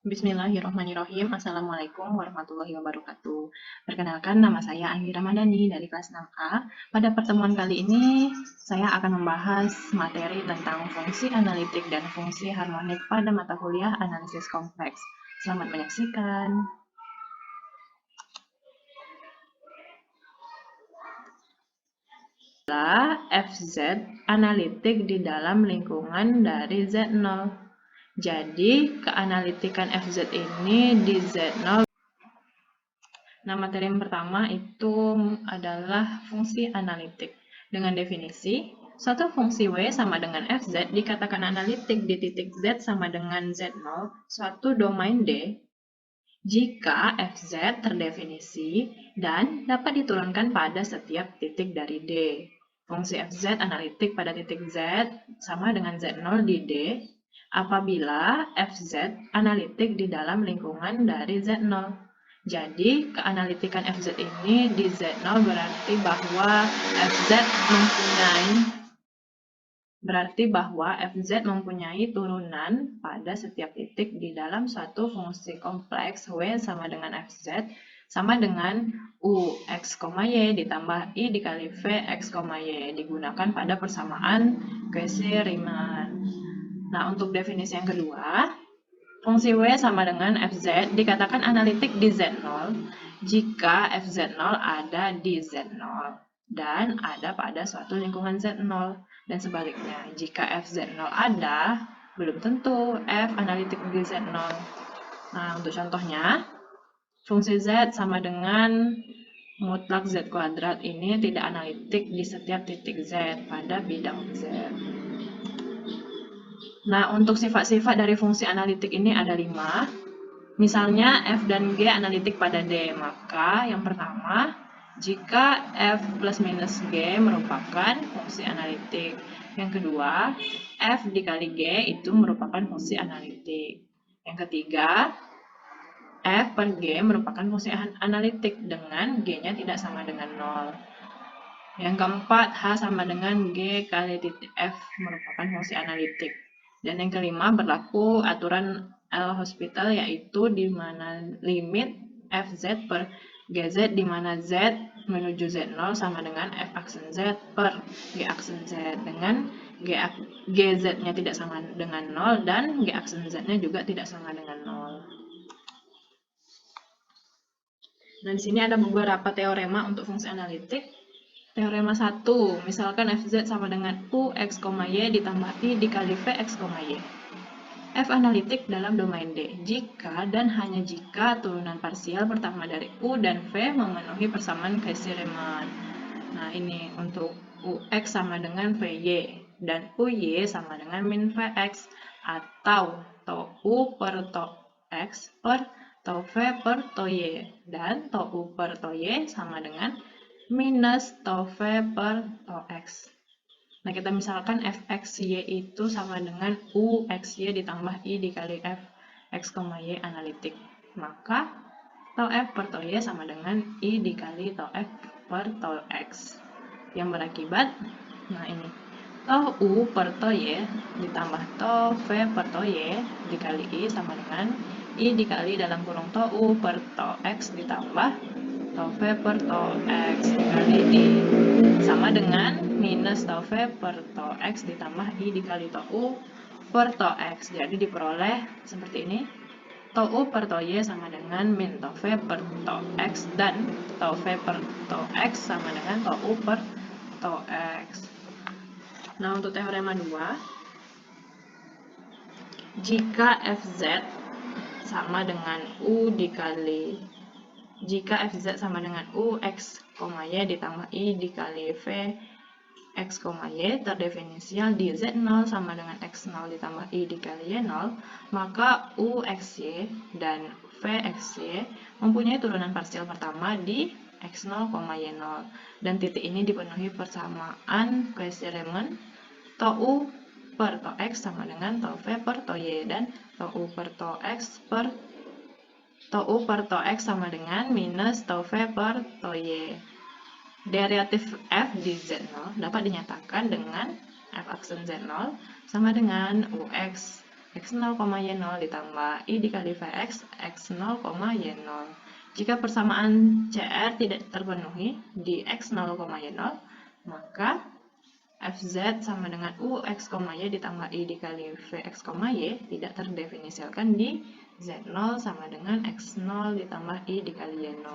Bismillahirrahmanirrahim. Assalamualaikum warahmatullahi wabarakatuh. Perkenalkan, nama saya Anggi Ramadhani dari kelas 6A. Pada pertemuan kali ini, saya akan membahas materi tentang fungsi analitik dan fungsi harmonik pada mata kuliah analisis kompleks. Selamat menyaksikan. Fz analitik di dalam lingkungan dari Z0. Jadi, keanalitikan Fz ini di Z0. Nah, materi yang pertama itu adalah fungsi analitik. Dengan definisi, suatu fungsi W sama dengan Fz dikatakan analitik di titik Z sama dengan Z0, suatu domain D, jika Fz terdefinisi dan dapat diturunkan pada setiap titik dari D. Fungsi Fz analitik pada titik Z sama dengan Z0 di D apabila Fz analitik di dalam lingkungan dari Z0. Jadi, keanalitikan Fz ini di Z0 berarti bahwa Fz mempunyai turunan pada setiap titik di dalam suatu fungsi kompleks W sama dengan Fz sama dengan U x, y ditambah I dikali V x, y digunakan pada persamaan Cauchy-Riemann. Nah, untuk definisi yang kedua, fungsi W sama dengan Fz dikatakan analitik di Z0 jika Fz0 ada di Z0 dan ada pada suatu lingkungan Z0. Dan sebaliknya, jika Fz0 ada, belum tentu F analitik di Z0. Nah, untuk contohnya, fungsi Z sama dengan mutlak Z kuadrat ini tidak analitik di setiap titik Z pada bidang Z. Nah, untuk sifat-sifat dari fungsi analitik ini ada 5. Misalnya, F dan G analitik pada D, maka yang pertama, jika F plus minus G merupakan fungsi analitik. Yang kedua, F dikali G itu merupakan fungsi analitik. Yang ketiga, F per G merupakan fungsi analitik dengan G-nya tidak sama dengan 0. Yang keempat, H sama dengan G kali titik F merupakan fungsi analitik. Dan yang kelima, berlaku aturan L'Hospital, yaitu di mana limit Fz per Gz di mana Z menuju Z0 sama dengan F aksen Z per G aksen Z dengan Gz-nya tidak sama dengan 0 dan G aksen Z-nya juga tidak sama dengan 0. Nah, di sini ada beberapa teorema untuk fungsi analitik. Teorema 1, misalkan Fz sama dengan U x, y ditambah I dikali V x, y. F analitik dalam domain D jika dan hanya jika turunan parsial pertama dari U dan V memenuhi persamaan Cauchy-Riemann. Nah, ini untuk Ux sama dengan Vy dan Uy sama dengan min Vx atau tau U per tau X per tau V per tau Y dan tau U per tau Y sama dengan minus tau V per tau X. Nah, kita misalkan Fxy itu sama dengan Uxy ditambah I dikali F x, y analitik. Maka tau F per tau Y sama dengan I dikali tau F per tau X. Yang berakibat, nah ini, tau U per tau Y ditambah tau V per tau Y dikali I sama dengan I dikali dalam kurung tau U per tau X ditambah tau V per tau X dikali I sama dengan minus tau V per tau X ditambah I dikali tau U per tau X. Jadi diperoleh seperti ini. Tau U per tau Y sama dengan min tau V per tau X dan tau V per tau X sama dengan tau U per tau X. Nah, untuk teorema 2, jika Fz sama dengan U dikali jika Fz sama dengan U x, y ditambah I dikali V x, y terdefinisial di Z0 sama dengan x0 ditambah I dikali Y0, maka U xy dan V xy mempunyai turunan parsial pertama di x0, y0 dan titik ini dipenuhi persamaan Cauchy-Riemann. Tau U per tau X sama dengan tau V per tau Y dan tau U per tau X per tau U per tau X sama dengan minus tau V per tau Y. Derivatif F di Z0 dapat dinyatakan dengan F aksen Z0 sama dengan Ux X0, Y0 ditambah I dikali Vx X0, Y0. Jika persamaan CR tidak terpenuhi di X0, Y0, maka Fz sama dengan Ux, Y ditambah I dikali Vx, Y tidak terdefinisikan di Z0 sama dengan X0 ditambah I dikali Y0.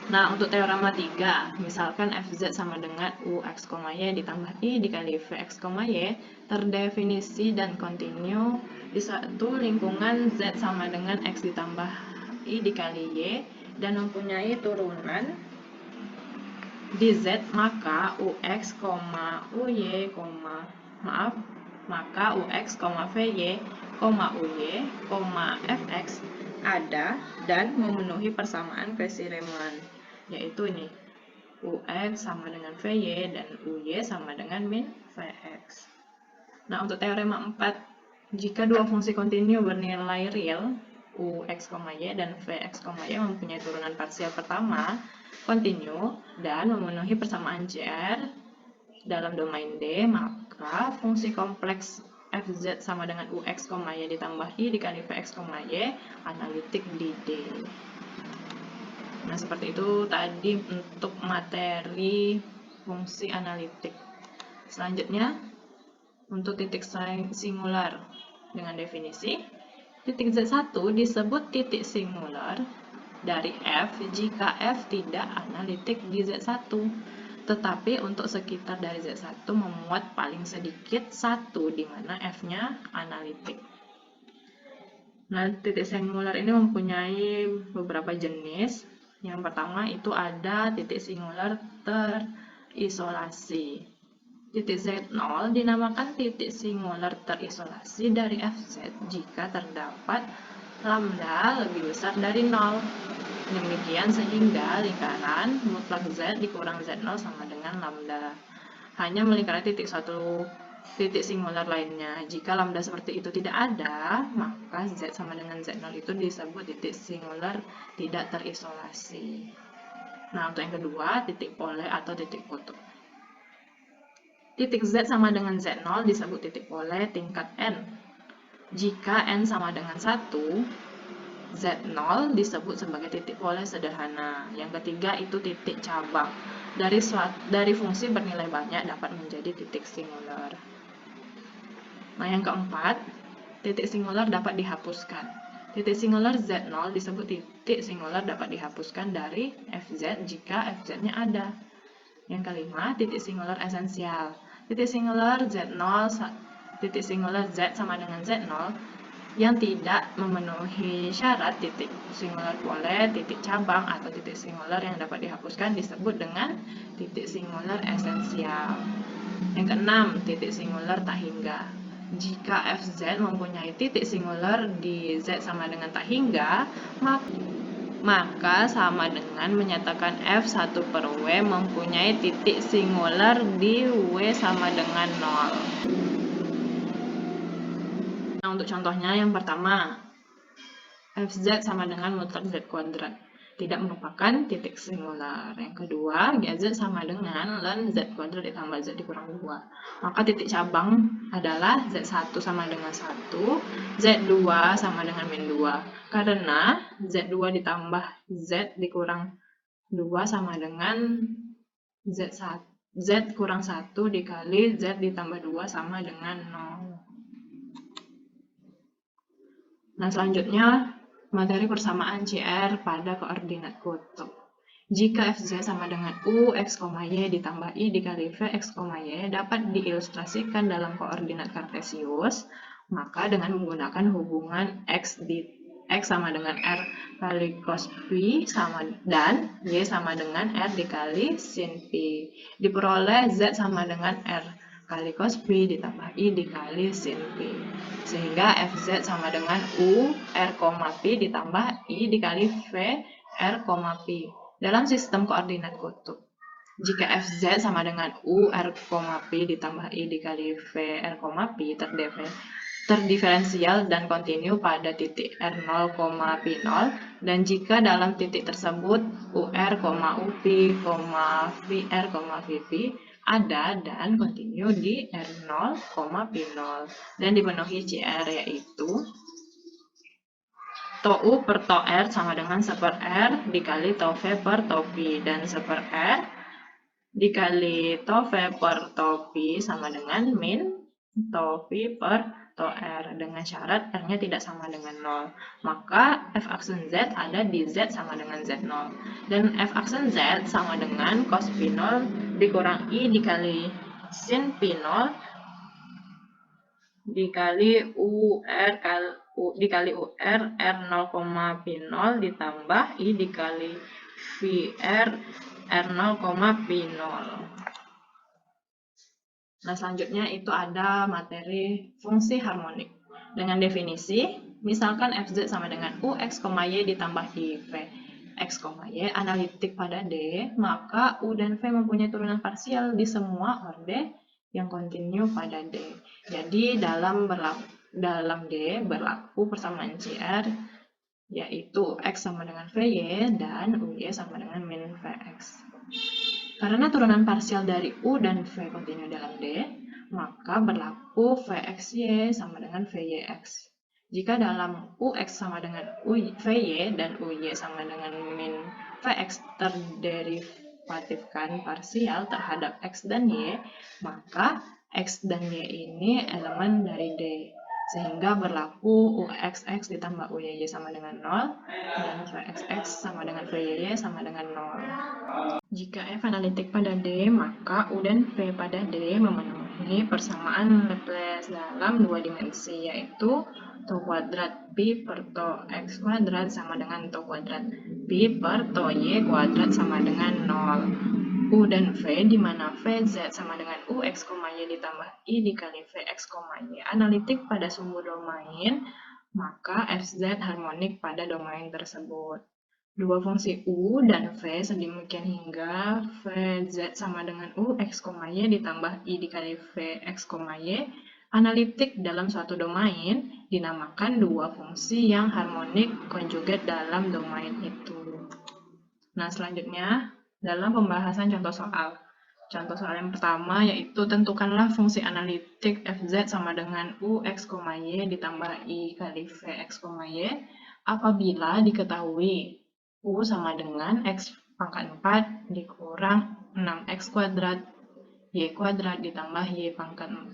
Nah, untuk teorema 3, misalkan Fz sama dengan Ux, Y ditambah I dikali Vx, Y terdefinisi dan kontinu di suatu lingkungan Z sama dengan X ditambah I dikali Y dan mempunyai turunan di Z, maka Ux, Uy, maka Ux, Vy, Uy, Fx ada dan memenuhi persamaan Cauchy-Riemann, yaitu ini Ux sama dengan Vy dan Uy sama dengan min Vx. Nah, untuk teorema 4, jika dua fungsi kontinu bernilai real Ux, Y dan Vx, Y mempunyai turunan parsial pertama kontinu dan memenuhi persamaan CR dalam domain D, maka fungsi kompleks Fz sama dengan Ux, Y ditambah I dikali Vx, Y analitik di D. Nah, seperti itu tadi untuk materi fungsi analitik. Selanjutnya, untuk titik singular dengan definisi, titik Z1 disebut titik singular dari F jika F tidak analitik di Z1, tetapi untuk sekitar dari Z1 memuat paling sedikit 1 di mana F-nya analitik. Nah, titik singular ini mempunyai beberapa jenis. Yang pertama itu ada titik singular terisolasi. Titik Z0 dinamakan titik singular terisolasi dari Fz jika terdapat lambda lebih besar dari 0. Demikian sehingga lingkaran mutlak Z dikurang Z0 sama dengan lambda. Hanya melingkari suatu titik singular lainnya. Jika lambda seperti itu tidak ada, maka Z sama dengan Z0 itu disebut titik singular tidak terisolasi. Nah, untuk yang kedua, titik pole atau titik kutub. Titik Z sama dengan Z0 disebut titik pole tingkat N. Jika N sama dengan 1, Z0 disebut sebagai titik pole sederhana. Yang ketiga itu titik cabang. Dari fungsi bernilai banyak dapat menjadi titik singular. Nah, yang keempat, titik singular dapat dihapuskan. Titik singular Z0 disebut titik singular dapat dihapuskan dari Fz jika Fz-nya ada. Yang kelima, titik singular esensial. Titik singular Z0, titik singular Z sama dengan Z0 yang tidak memenuhi syarat titik singular pole, titik cabang, atau titik singular yang dapat dihapuskan disebut dengan titik singular esensial. Yang keenam, titik singular tak hingga. Jika Fz mempunyai titik singular di Z sama dengan tak hingga, maka sama dengan menyatakan F1 per W mempunyai titik singular di W sama dengan 0. Nah, untuk contohnya yang pertama, Fz sama dengan mutlak Z kuadrat, tidak merupakan titik singular. Yang kedua, Gz sama dengan ln Z kuadrat ditambah Z dikurang 2. Maka titik cabang adalah Z1 sama dengan 1, Z2 sama dengan min 2. Karena Z2 ditambah Z dikurang 2 sama dengan Z kurang 1 dikali Z ditambah 2 sama dengan 0. Nah, selanjutnya materi persamaan CR pada koordinat kutub. Jika Fz sama dengan Ux, Y ditambah I dikali Vx, Y dapat diilustrasikan dalam koordinat kartesius, maka dengan menggunakan hubungan X sama dengan R kali cos Pi dan Y sama dengan R dikali sin Pi. Diperoleh Z sama dengan R kali cos Pi ditambah I dikali sin Pi. Sehingga Fz sama dengan U R, Pi ditambah I dikali V R, Pi dalam sistem koordinat kutub. Jika Fz sama dengan U R, Pi ditambah I dikali V R, Pi terdiferensial dan kontinu pada titik R0, Pi 0, dan jika dalam titik tersebut UR, UP, VR, VP ada dan kontinu di R0, P0 dan dipenuhi CR, yaitu tau U per tau R sama dengan 1 per R dikali tau V per tau P, dan 1 per R dikali tau V per tau P sama dengan min tau V per tau R, dengan syarat R-nya tidak sama dengan 0. Maka F aksen Z ada di Z sama dengan Z0. Dan F aksen Z sama dengan cos P0 dikurang I dikali sin P0 dikali UR dikali UR R0, P0 ditambah I dikali VR R0, P0. Nah, selanjutnya itu ada materi fungsi harmonik. Dengan definisi, misalkan Fz sama dengan U, X, Y ditambah I, V, X, Y analitik pada D, maka U dan V mempunyai turunan parsial di semua orde yang kontinu pada D. Jadi, dalam D berlaku persamaan CR, yaitu X sama dengan VY dan UY sama dengan min VX. Karena turunan parsial dari U dan V kontinu dalam D, maka berlaku Vxy sama dengan Vyx. Jika dalam Ux sama dengan Vy dan Uy sama dengan min Vx terderivatifkan parsial terhadap X dan Y, maka X dan Y ini elemen dari D. Sehingga berlaku Uxx ditambah Uyy sama dengan 0, dan Vxx sama dengan Vyy sama dengan 0. Jika F analitik pada D, maka U dan V pada D memenuhi persamaan Laplace dalam dua dimensi, yaitu tau kuadrat Pi per tau X kuadrat sama dengan tau kuadrat Pi per tau Y kuadrat sama dengan 0. U dan V, di mana Vz sama dengan Ux, Y ditambah I dikali Vx, Y analitik pada sumbu domain, maka Fz harmonik pada domain tersebut. Dua fungsi U dan V sedemikian hingga Vz sama dengan Ux, Y ditambah I dikali Vx, Y analitik dalam suatu domain dinamakan dua fungsi yang harmonik konjugat dalam domain itu. Nah, selanjutnya dalam pembahasan contoh soal. Contoh soal yang pertama yaitu tentukanlah fungsi analitik Fz sama dengan Ux, Y ditambah I kali Vx, Y apabila diketahui U sama dengan X pangkat 4 dikurang 6X kuadrat Y kuadrat ditambah Y pangkat 4.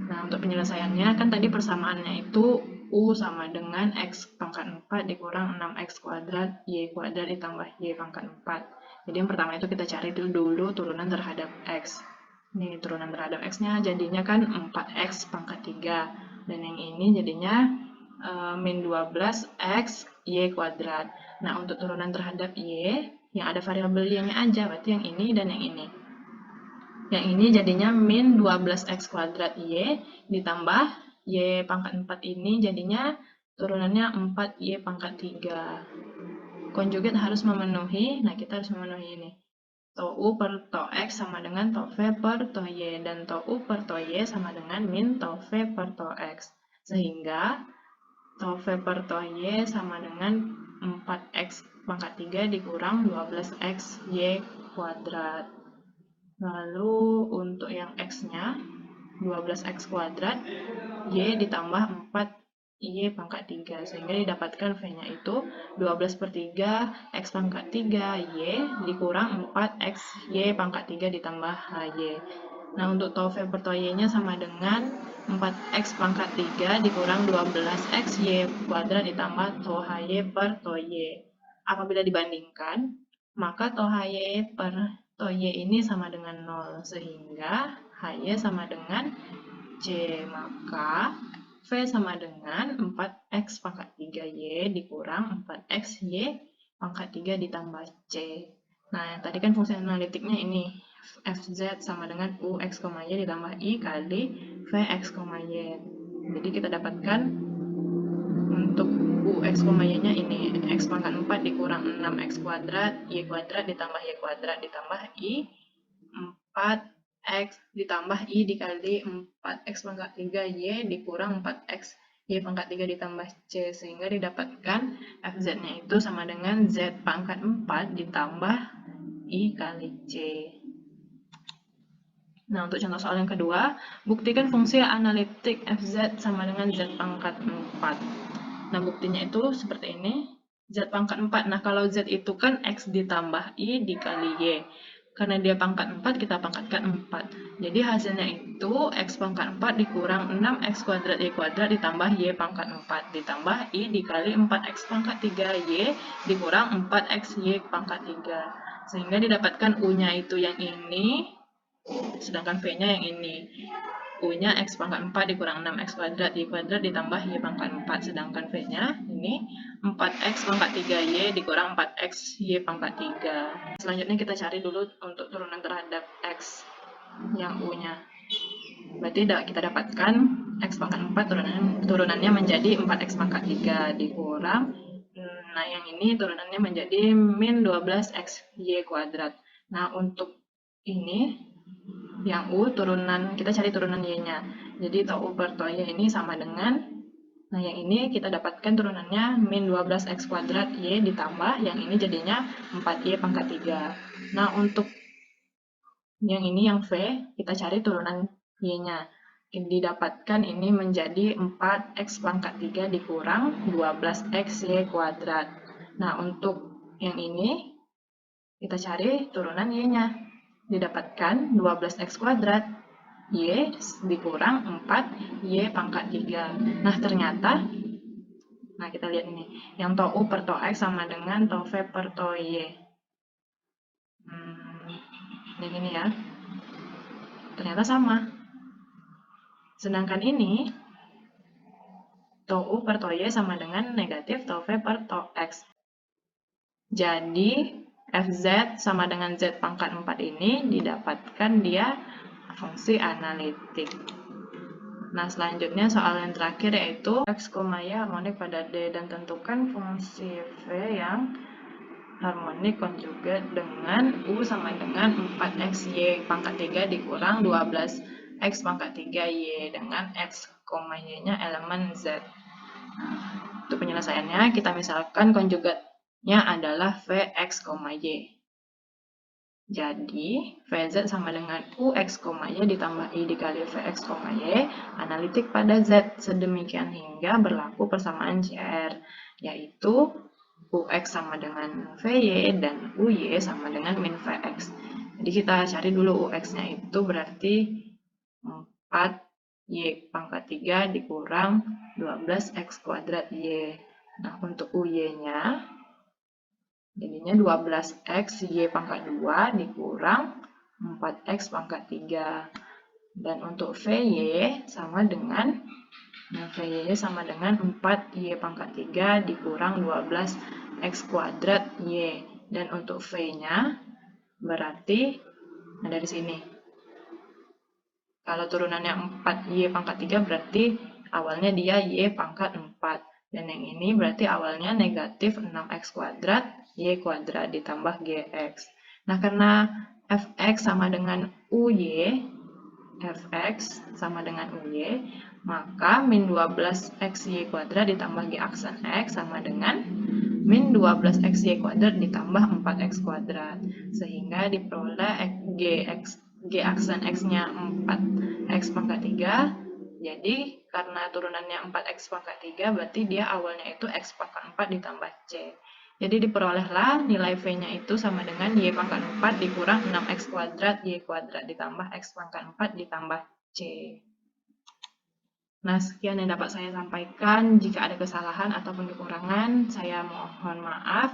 Nah, untuk penyelesaiannya kan tadi persamaannya itu U sama dengan X pangkat 4 dikurang 6X kuadrat Y kuadrat ditambah Y pangkat 4. Jadi yang pertama itu kita cari dulu turunan terhadap X. Ini turunan terhadap X-nya jadinya kan 4X pangkat 3. Dan yang ini jadinya min 12X Y kuadrat. Nah, untuk turunan terhadap Y, yang ada variabel Y-nya aja, berarti yang ini dan yang ini. Yang ini jadinya min 12X kuadrat Y ditambah Y pangkat 4 ini jadinya turunannya 4Y pangkat 3. Konjugat harus memenuhi, nah kita harus memenuhi ini. Tau U per tau X sama dengan tau V per tau Y, dan tau U per tau Y sama dengan min tau V per tau X. Sehingga tau V per tau Y sama dengan 4X pangkat 3 dikurang 12X Y kuadrat. Lalu untuk yang X-nya 12X kuadrat Y ditambah 4Y pangkat 3. Sehingga didapatkan V-nya itu 12 per 3 X pangkat 3 Y dikurang 4X Y pangkat 3 ditambah HY. Nah, untuk tau V per tau Y-nya sama dengan 4X pangkat 3 dikurang 12X Y kuadrat ditambah tau HY per tau Y. Apabila dibandingkan, maka tau HY per tau Y ini sama dengan 0, sehingga HY sama dengan C. Maka V sama dengan 4X pangkat 3Y dikurang 4X Y pangkat 3 ditambah C. Nah, yang tadi kan fungsi analitiknya ini. Fz sama dengan Ux, Y ditambah I kali Vx, Y. Jadi kita dapatkan untuk Ux, Y-nya ini. X pangkat 4 dikurang 6X kuadrat, Y kuadrat ditambah Y kuadrat ditambah I 4X ditambah I dikali 4X pangkat 3Y dikurang 4X Y pangkat 3 ditambah C, sehingga didapatkan Fz-nya itu sama dengan Z pangkat 4 ditambah I kali C. Nah, untuk contoh soal yang kedua, buktikan fungsi analitik fz sama dengan z pangkat 4. Nah, buktinya itu seperti ini. Z pangkat 4. Nah, kalau Z itu kan X ditambah I dikali Y. Karena dia pangkat 4, kita pangkatkan 4. Jadi hasilnya itu X pangkat 4 dikurang 6X kuadrat Y kuadrat ditambah Y pangkat 4. Ditambah I dikali 4X pangkat 3 Y dikurang 4X Y pangkat 3. Sehingga didapatkan U-nya itu yang ini, sedangkan V-nya yang ini. U-nya X pangkat 4 dikurang 6X kuadrat Y kuadrat ditambah Y pangkat 4. Sedangkan V-nya ini 4X pangkat 3Y dikurang 4X Y pangkat 3. Selanjutnya kita cari dulu untuk turunan terhadap X yang U-nya. Berarti kita dapatkan X pangkat 4 turunannya menjadi 4X pangkat 3 dikurang, nah yang ini turunannya menjadi min 12X Y kuadrat. Nah untuk ini yang U turunan, kita cari turunan Y-nya. Jadi tau U per tau Y ini sama dengan, nah yang ini kita dapatkan turunannya min 12X kuadrat Y ditambah, yang ini jadinya 4Y pangkat 3. Nah untuk yang ini yang V, kita cari turunan Y-nya. Didapatkan ini menjadi 4X pangkat 3 dikurang 12X Y kuadrat. Nah untuk yang ini, kita cari turunan Y-nya. Didapatkan 12X kuadrat Y dikurang 4Y pangkat 3. Nah ternyata, nah kita lihat ini, yang tau U per tau X sama dengan tau V per tau Y. Yang ini ya, ternyata sama. Sedangkan ini, tau U per tau Y sama dengan negatif tau V per tau X. Jadi, Fz sama dengan Z pangkat 4 ini didapatkan dia fungsi analitik. Nah, selanjutnya soal yang terakhir yaitu X, Y harmonik pada D dan tentukan fungsi V yang harmonik konjugat dengan U sama dengan 4X Y pangkat 3 dikurang 12X pangkat 3Y dengan X, Y-nya elemen Z. Untuk penyelesaiannya, kita misalkan konjugatnya adalah Vx, Y. Jadi, Vz sama dengan Ux, Y ditambah I dikali Vx, Y, analitik pada Z, sedemikian hingga berlaku persamaan CR, yaitu Ux sama dengan Vy dan Uy sama dengan min Vx. Jadi kita cari dulu Ux-nya itu berarti 4Y pangkat 3 dikurang 12X kuadrat Y. Nah, untuk Uy-nya jadinya 12X Y pangkat 2 dikurang 4X pangkat 3. Dan untuk Vy sama dengan, Vy sama dengan 4Y pangkat 3 dikurang 12X kuadrat Y. Dan untuk V-nya berarti, nah dari sini, kalau turunannya 4Y pangkat 3 berarti awalnya dia Y pangkat 4. Dan yang ini berarti awalnya negatif 6X kuadrat Y kuadrat ditambah GX. Nah, karena Fx sama dengan Uy, Fx sama dengan Uy, maka min 12XY kuadrat ditambah G aksen X sama dengan min 12XY kuadrat ditambah 4X kuadrat. Sehingga diperoleh G aksen X-nya 4X pangkat 3. Jadi, karena turunannya 4X pangkat 3, berarti dia awalnya itu X pangkat 4 ditambah C. Jadi diperolehlah nilai V-nya itu sama dengan Y pangkat 4 dikurang 6X kuadrat Y kuadrat ditambah X pangkat 4 ditambah C. Nah, sekian yang dapat saya sampaikan. Jika ada kesalahan ataupun kekurangan, saya mohon maaf.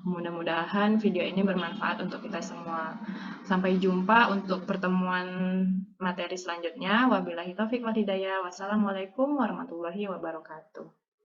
Mudah-mudahan video ini bermanfaat untuk kita semua. Sampai jumpa untuk pertemuan materi selanjutnya. Wabillahi taufiq wal hidayah. Wassalamualaikum warahmatullahi wabarakatuh.